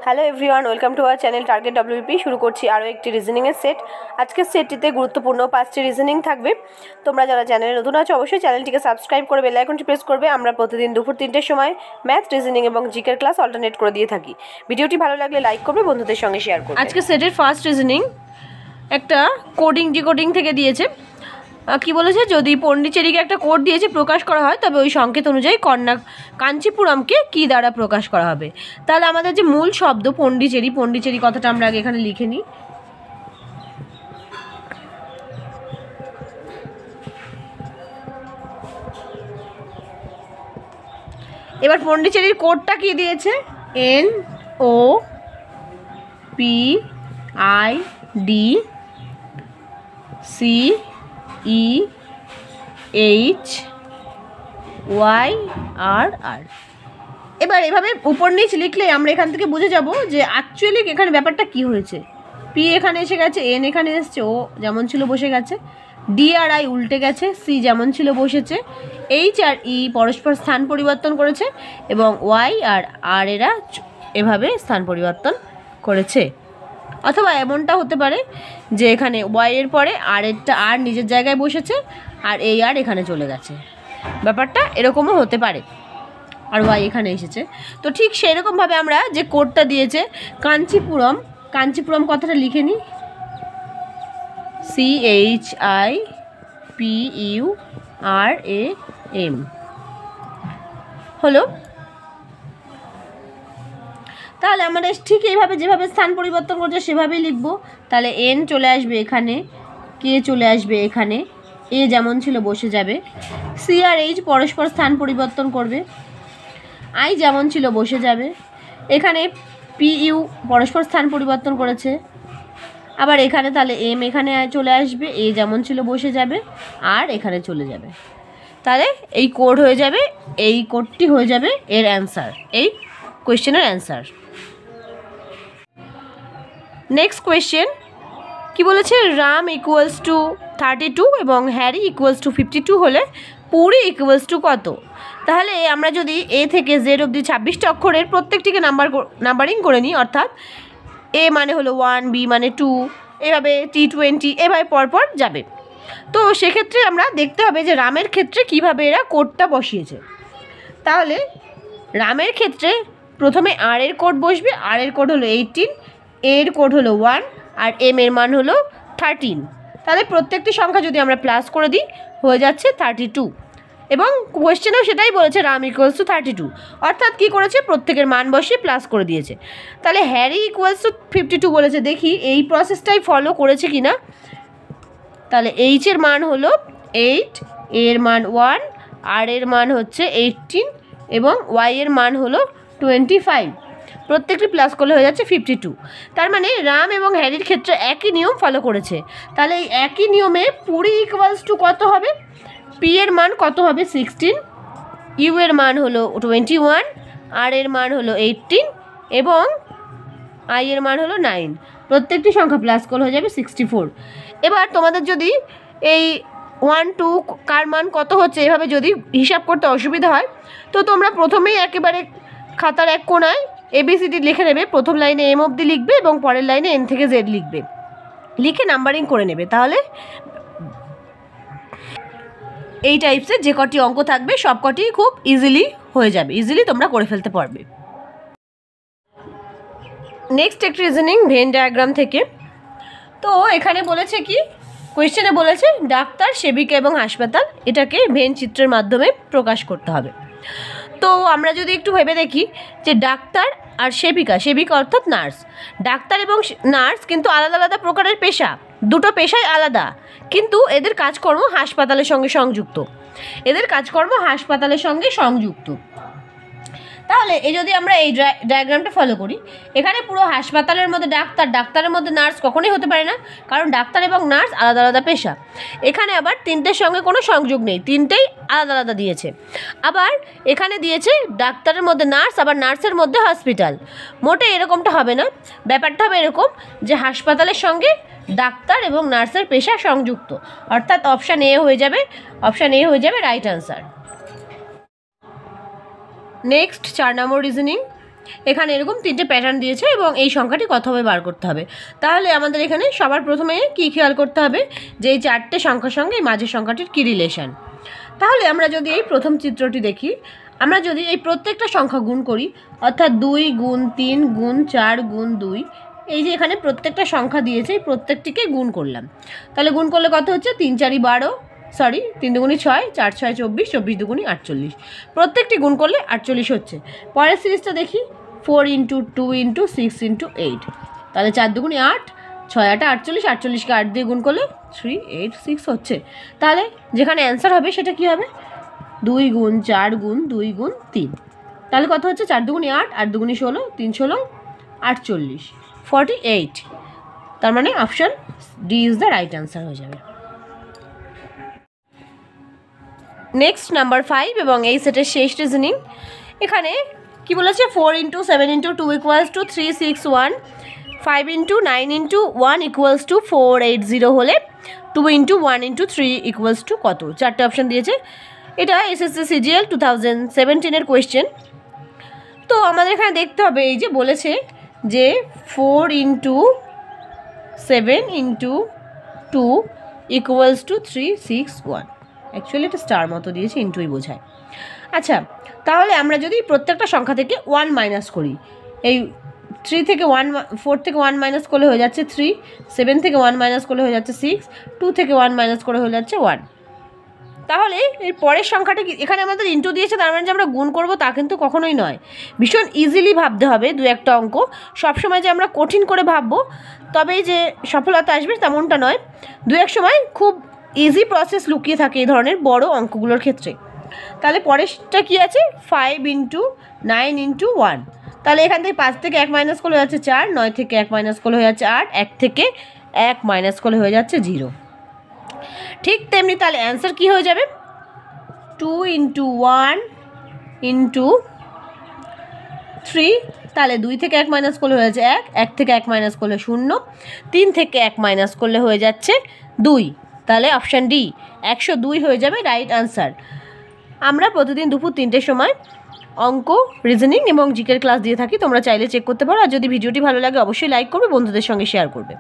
Hello everyone, welcome to our channel target WP. শুরু করছি আরও একটি রিজনিংয়ের সেট। আজকের সেটটিতে গুরুত্বপূর্ণ 5টি রিজনিং থাকবে। তোমরা যারা চ্যানেলে নতুন আছো অবশ্যই চ্যানেলটিকে সাবস্ক্রাইব করে বেল আইকনটি প্রেস করবে। আমরা প্রতিদিন দুপুর 3টের সময় ম্যাথ, রিজনিং এবং জিকের ক্লাস অল্টারনেট করে দিয়ে থাকি। ভিডিওটি ভালো লাগলে লাইক করবে, বন্ধুদের সঙ্গে শেয়ার করবে। আজকের সেটের ফার্স্ট রিজনিং একটা কোডিং ডিকোডিং থেকে দিয়েছে। কি বলেছে, যদি পন্ডিচেরিকে একটা কোড দিয়েছে প্রকাশ করা হয় তবে ওই সংকেত অনুযায়ী কাঞ্চিপুরমকে কি দ্বারা প্রকাশ করা হবে। তাহলে আমাদের যে মূল শব্দ পন্ডিচেরি কথাটা আমরা আগে এখানে লিখে নিই। এবার পন্ডিচেরির কোডটা কি দিয়েছে, NOPIDCEHYRR। এবার এভাবে উপর নিচ লিখলে আমরা এখান থেকে বুঝে যাব যে অ্যাকচুয়ালি এখানে ব্যাপারটা কি হয়েছে। পি এখানে এসে গেছে, এন এখানে এসছে, ও যেমন ছিল বসে গেছে, ডি আর আই উল্টে গেছে, সি যেমন ছিল বসেছে, এইচ আর ই পরস্পর স্থান পরিবর্তন করেছে এবং ওয়াই আর আর এরা এভাবে স্থান পরিবর্তন করেছে। অথবা এমনটা হতে পারে যে এখানে ওয়াই এর পরে আর এরটা আর নিজের জায়গায় বসেছে আর এই আর এখানে চলে গেছে, ব্যাপারটা এরকমও হতে পারে, আর ওয়াই এখানে এসেছে। তো ঠিক সেই রকমভাবে আমরা যে কোডটা দিয়েছে কাঞ্চিপুরম কথাটা লিখে নিই, CHIPURAM হলো। তাহলে আমরা ঠিক এইভাবে যেভাবে স্থান পরিবর্তন করছে সেভাবেই লিখব। তাহলে এন চলে আসবে এখানে, কে চলে আসবে এখানে, এ যেমন ছিল বসে যাবে, সি আর এইচ পরস্পর স্থান পরিবর্তন করবে, আই যেমন ছিল বসে যাবে, এখানে PU পরস্পর স্থান পরিবর্তন করেছে, আবার এখানে তাহলে এম এখানে চলে আসবে, এ যেমন ছিল বসে যাবে আর এখানে চলে যাবে। তাহলে এই কোড হয়ে যাবে, এই কোডটি হয়ে যাবে এর অ্যান্সার, এই কোয়েশ্চেনের অ্যান্সার। নেক্সট কোয়েশ্চেন কি বলেছে, রাম ইকুয়ালস টু 32 এবং হ্যারি ইকুয়ালস টু 52 হলে পুরী ইকুয়ালস টু কত। তাহলে আমরা যদি এ থেকে জেড অবধি 26টা অক্ষরের প্রত্যেকটিকে নাম্বারিং করে নিই, অর্থাৎ এ মানে হলো 1, বি মানে 2, এভাবে T20 এভাবে পরপর যাবে। তো সেক্ষেত্রে আমরা দেখতে হবে যে রামের ক্ষেত্রে কিভাবে এরা কোডটা বসিয়েছে। তাহলে রামের ক্ষেত্রে প্রথমে আর এর কোড বসবে, আর এর কোড হলো 18, এর কোড হলো 1 আর এম এর মান হলো 13। তাহলে প্রত্যেকটি সংখ্যা যদি আমরা প্লাস করে দিই হয়ে যাচ্ছে 32, এবং কোয়েশ্চেনেও সেটাই বলেছে রাম ইকুয়ালস টু 32, অর্থাৎ কী করেছে প্রত্যেকের মান বসিয়ে প্লাস করে দিয়েছে। তাহলে হ্যারি ইকুয়ালস টু 52 বলেছে, দেখি এই প্রসেসটাই ফলো করেছে কি না। তাহলে এইচ এর মান হলো 8, এর মান 1, আর এর মান হচ্ছে 18 এবং ওয়াই এর মান হলো 25, প্রত্যেকটি প্লাস করলে হয়ে যাচ্ছে 52। তার মানে রাম এবং হ্যারির ক্ষেত্রে একই নিয়ম ফলো করেছে। তাহলে এই একই নিয়মে পুরী ইকুয়ালস টু কত হবে, পি এর মান কত হবে 16, ইউ এর মান হলো 21, আর এর মান হলো 18 এবং আই এর মান হলো 9, প্রত্যেকটি সংখ্যা প্লাস করলে হয়ে যাবে 64। এবার তোমাদের যদি এই 1, 2 কার মান কত হচ্ছে এভাবে যদি হিসাব করতে অসুবিধা হয় তো তোমরা প্রথমেই একেবারে খাতার এক কোণায় ABCD লিখে নেবে, প্রথম লাইনে এম অবধি লিখবে এবং পরের লাইনে এন থেকে জেড লিখবে, লিখে নাম্বারিং করে নেবে। তাহলে এই টাইপসের যে কটি অঙ্ক থাকবে সব কটি খুব ইজিলি হয়ে যাবে, ইজিলি তোমরা করে ফেলতে পারবে। নেক্সট একটি রিজনিং ভেন ডায়াগ্রাম থেকে। তো এখানে বলেছে কি, কোয়েশ্চেনে বলেছে ডাক্তার, সেবিকা এবং হাসপাতাল এটাকে ভেন চিত্রের মাধ্যমে প্রকাশ করতে হবে। তো আমরা যদি একটু ভেবে দেখি যে ডাক্তার আর সেবিকা অর্থাৎ নার্স, ডাক্তার এবং নার্স কিন্তু আলাদা আলাদা প্রকারের পেশা, দুটো পেশাই আলাদা, কিন্তু এদের কাজকর্ম হাসপাতালের সঙ্গে সংযুক্ত। তাহলে এই যদি আমরা এই ডায়াগ্রামটা ফলো করি, এখানে পুরো হাসপাতালের মধ্যে ডাক্তারের মধ্যে নার্স কখনোই হতে পারে না, কারণ ডাক্তার এবং নার্স আলাদা আলাদা পেশা। এখানে আবার তিনটের সঙ্গে কোনো সংযোগ নেই, তিনটেই আলাদা আলাদা দিয়েছে। আবার এখানে দিয়েছে ডাক্তারের মধ্যে নার্স, আবার নার্সের মধ্যে হসপিটাল। মোটে এরকমটা হবে না, ব্যাপারটা হবে এরকম যে হাসপাতালের সঙ্গে ডাক্তার এবং নার্সের পেশা সংযুক্ত, অর্থাৎ অপশান এ হয়ে যাবে রাইট আনসার। নেক্সট 4 নম্বর রিজনিং, এখানে এরকম 3টে প্যাটার্ন দিয়েছে এবং এই সংখ্যাটি কত হবে বার করতে হবে। তাহলে আমাদের এখানে সবার প্রথমে কি খেয়াল করতে হবে যে এই 4টে সংখ্যার সঙ্গে এই মাঝের সংখ্যাটির কী রিলেশন। তাহলে আমরা যদি এই প্রথম চিত্রটি দেখি, আমরা যদি এই প্রত্যেকটা সংখ্যা গুণ করি, অর্থাৎ 2 গুণ 3 গুণ 4 গুণ 2, এই যে এখানে প্রত্যেকটা সংখ্যা দিয়েছে এই প্রত্যেকটিকে গুণ করলাম। তাহলে গুণ করলে কত হচ্ছে 3 4 12, 3 দুগুণি 6, 4 6 24, 24 দুগুণি 48, প্রত্যেকটি গুণ করলে 48 হচ্ছে। পরের সিরিজটা দেখি 4 × 2 × 6 × 8, তাহলে 4 দুগুণি 8, 6 8 48, 48কে 8 দিয়ে গুণ করলে 386 হচ্ছে। তাহলে যেখানে অ্যান্সার হবে সেটা কি হবে 2 গুণ 4 গুণ 2 গুণ 3, তাহলে কত হচ্ছে 4 দুগুণি 8, 8 দুগুণি 16, 3 16 48, 48। তার মানে option D is the right answer হয়ে যাবে। নেক্সট নাম্বার 5 এবং এই সেটের শেষ রিজনিং। এখানে কি বলেছে 4 × 7 × 2 = 361, 5 × 9 × 1 = 480 হলে 2 × 1 × 3 = কত? 4টে অপশান দিয়েছে। এটা এসএসসি সিজিএল 2017-এর কোয়েশ্চেন। তো আমাদের এখানে দেখতে হবে এই যে বলেছে যে 4 × 7 × 2 = 361, অ্যাকচুয়ালি এটা স্টার মতো দিয়েছে, ইন্টুই বোঝায়। আচ্ছা, তাহলে আমরা যদি প্রত্যেকটা সংখ্যা থেকে 1 মাইনাস করি, এই 3 থেকে 1 4 থেকে 1 মাইনাস করলে হয়ে যাচ্ছে 3, 7 থেকে 1 মাইনাস করলে হয়ে যাচ্ছে 6, 2 থেকে 1 মাইনাস করে হয়ে যাচ্ছে 1। তাহলে এর পরের সংখ্যাটা কি, এখানে আমাদের ইন্টু দিয়েছে, তার মানে যে আমরা গুণ করবো তা কিন্তু কখনোই নয়। ভীষণ ইজিলি ভাবতে হবে দু একটা অঙ্ক, সবসময় যে আমরা কঠিন করে ভাববো তবেই যে সফলতা আসবে তেমনটা নয়। দু এক সময় খুব ইজি প্রসেস লুকিয়ে থাকে এই ধরনের বড় অঙ্কগুলোর ক্ষেত্রে। তাহলে পরেরটা কি আছে 5 × 9 × 1, তাহলে এখান থেকে 5 থেকে 1 মাইনাস করলে হয়ে যাচ্ছে 4, 9 থেকে 1 মাইনাস করলে হয়ে যাচ্ছে 8, 1 থেকে 1 মাইনাস করলে হয়ে যাচ্ছে 0। ঠিক তেমনি তাহলে অ্যান্সার কি হয়ে যাবে 2 × 1 × 3, তাহলে 2 থেকে 1 মাইনাস করলে হয়ে যাচ্ছে 1, 1 থেকে 1 মাইনাস করলে 0, 3 থেকে 1 মাইনাস করলে হয়ে যাচ্ছে 2, তাহলে অপশান ডি 102 হয়ে যাবে রাইট আনসার। আমরা প্রতিদিন দুপুর 3টের সময় অঙ্ক, রিজনিং এবং জিকের ক্লাস দিয়ে থাকি, তোমরা চাইলে চেক করতে পারো। আর যদি ভিডিওটি ভালো লাগে অবশ্যই লাইক করবে, বন্ধুদের সঙ্গে শেয়ার করবে।